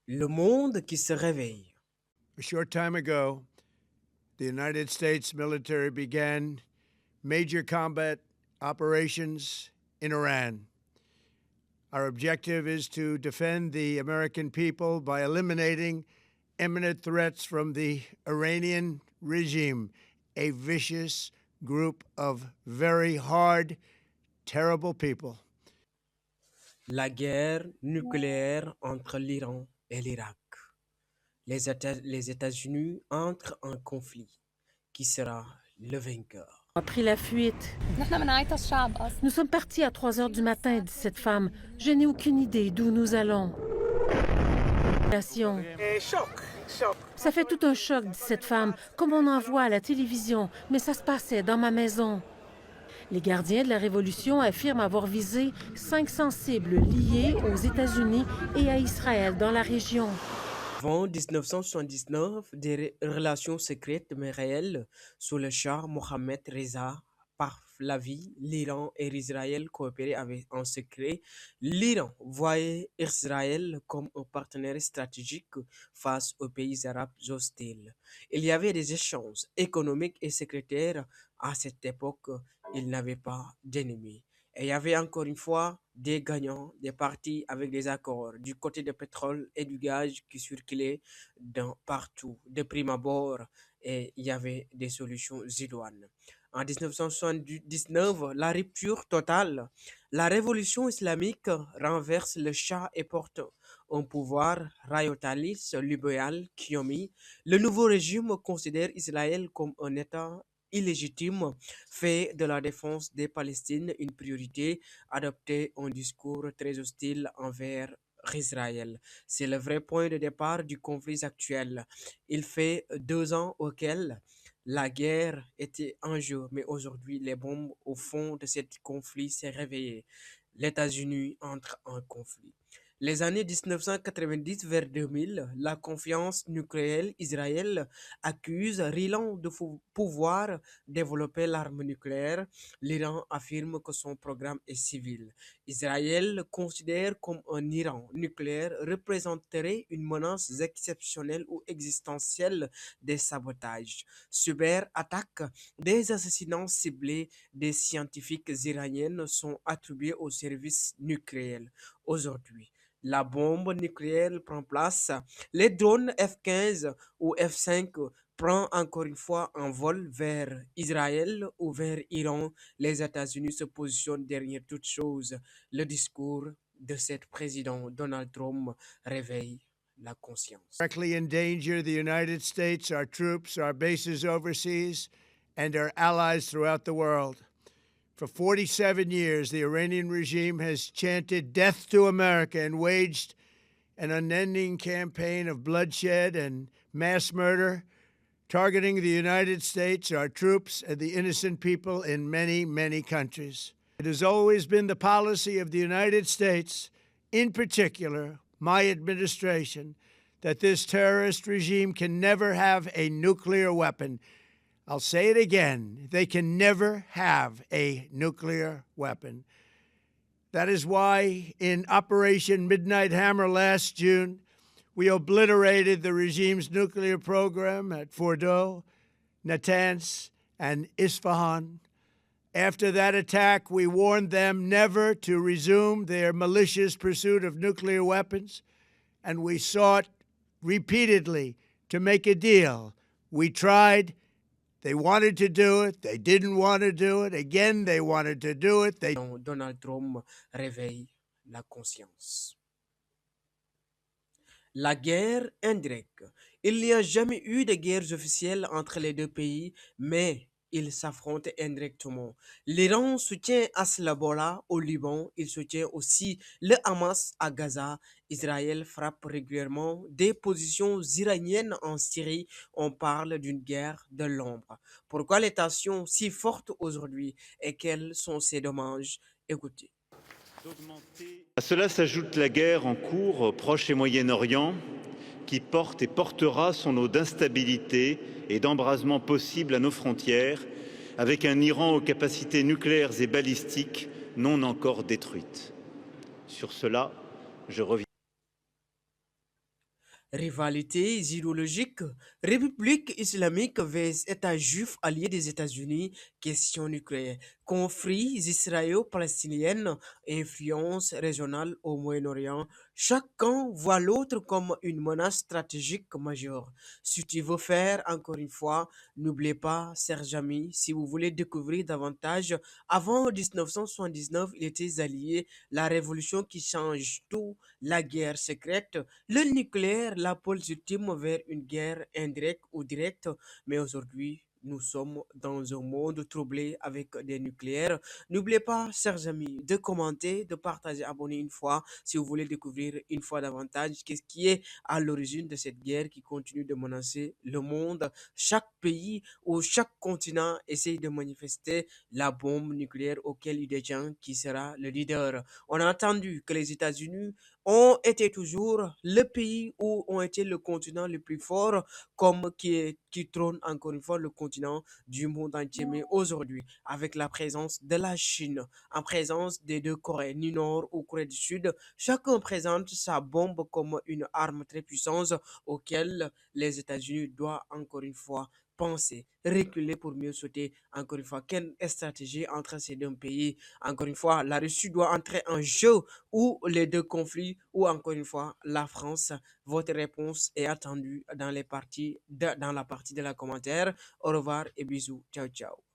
Le monde qui se réveille. A short time ago, the United States military began major combat operations in Iran. Our objective is to defend the American people by eliminating imminent threats from the Iranian regime, a vicious group of very hard, terrible people. La guerre nucléaire entre l'Iran et l'Irak. Les États-Unis entrent en conflit. Qui sera le vainqueur? On a pris la fuite. Nous sommes partis à 3 heures du matin, dit cette femme. Je n'ai aucune idée d'où nous allons. Ça fait tout un choc, dit cette femme, comme on en voit à la télévision, mais ça se passait dans ma maison. Les gardiens de la Révolution affirment avoir visé 500 cibles liées aux États-Unis et à Israël dans la région. Avant 1979, des relations secrètes mais réelles sous le Shah Mohammad Reza Pahlavi, l'Iran et Israël coopéraient en secret. L'Iran voyait Israël comme un partenaire stratégique face aux pays arabes hostiles. Il y avait des échanges économiques et secrétaires. À cette époque, il n'avait pas d'ennemis. Et il y avait encore une fois des gagnants, des partis avec des accords du côté du pétrole et du gaz qui circulaient partout, de prime abord, et il y avait des solutions idoines. En 1979, la rupture totale, la révolution islamique renverse le Shah et porte un pouvoir royaliste libéral Kiomi. Le nouveau régime considère Israël comme un État illégitime, fait de la défense des Palestines une priorité, adopter un discours très hostile envers Israël. C'est le vrai point de départ du conflit actuel. Il fait 2 ans auquel la guerre était en jeu, mais aujourd'hui, les bombes au fond de ce conflit s'est réveillé. Les États-Unis entrent en conflit. Les années 1990 vers 2000, la confiance nucléaire Israël accuse l'Iran de pouvoir développer l'arme nucléaire. L'Iran affirme que son programme est civil. Israël considère comme un Iran nucléaire représenterait une menace exceptionnelle ou existentielle des sabotages, cyberattaques, des assassinats ciblés des scientifiques iraniennes sont attribués au service nucléaire. Aujourd'hui, la bombe nucléaire prend place. Les drones F-15 ou F-5 prend encore une fois un vol vers Israël ou vers Iran. Les États-Unis se positionnent derrière toute chose. Le discours de cet président Donald Trump réveille la conscience. Directly endanger the United States, our troops, our bases overseas, and our allies throughout the world. For 47 years, the Iranian regime has chanted death to America and waged an unending campaign of bloodshed and mass murder, targeting the United States, our troops, and the innocent people in many, many countries. It has always been the policy of the United States, in particular, my administration, that this terrorist regime can never have a nuclear weapon. I'll say it again. They can never have a nuclear weapon. That is why in Operation Midnight Hammer last June, we obliterated the regime's nuclear program at Fordow, Natanz, and Isfahan. After that attack, we warned them never to resume their malicious pursuit of nuclear weapons, and we sought repeatedly to make a deal. We tried. They wanted to do it. They didn't want to do it. Again, they wanted to do it. Donald Trump réveille la conscience. La guerre indirecte. Il n'y a jamais eu de guerres officielles entre les deux pays, mais ils s'affrontent indirectement. L'Iran soutient Hezbollah au Liban, il soutient aussi le Hamas à Gaza. Israël frappe régulièrement des positions iraniennes en Syrie. On parle d'une guerre de l'ombre. Pourquoi les tensions si fortes aujourd'hui et quels sont ces dommages? Écoutez. À cela s'ajoute la guerre en cours au Proche et Moyen-Orient qui porte et portera son lot d'instabilité et d'embrasement possible à nos frontières, avec un Iran aux capacités nucléaires et balistiques non encore détruites. Sur cela, je reviens. Rivalités idéologiques, République islamique vs État juif allié des États-Unis, question nucléaire, conflits israélo-palestiniennes, influence régionale au Moyen-Orient, chaque camp voit l'autre comme une menace stratégique majeure. Si tu veux faire, encore une fois, n'oubliez pas, chers amis, si vous voulez découvrir davantage, avant 1979, il était allié, la révolution qui change tout, la guerre secrète, le nucléaire, la pole ultime vers une guerre indirecte ou directe, mais aujourd'hui, nous sommes dans un monde troublé avec des nucléaires. N'oubliez pas, chers amis, de commenter, de partager, abonner une fois si vous voulez découvrir une fois davantage qu'est-ce qui est à l'origine de cette guerre qui continue de menacer le monde. Chaque pays ou chaque continent essaye de manifester la bombe nucléaire auquel il détient qui sera le leader. On a entendu que les États-Unis ont été toujours le pays où ont été le continent le plus fort, comme qui trône encore une fois le continent du monde entier. Mais aujourd'hui, avec la présence de la Chine, en présence des deux Corées, du Nord ou Corée du Sud, chacun présente sa bombe comme une arme très puissante auquel les États-Unis doivent encore une fois penser, reculer pour mieux sauter. Encore une fois, quelle stratégie entre ces deux pays? Encore une fois, la Russie doit entrer en jeu ou les deux conflits, ou encore une fois, la France. Votre réponse est attendue dans dans la partie de la commentaire. Au revoir et bisous. Ciao, ciao.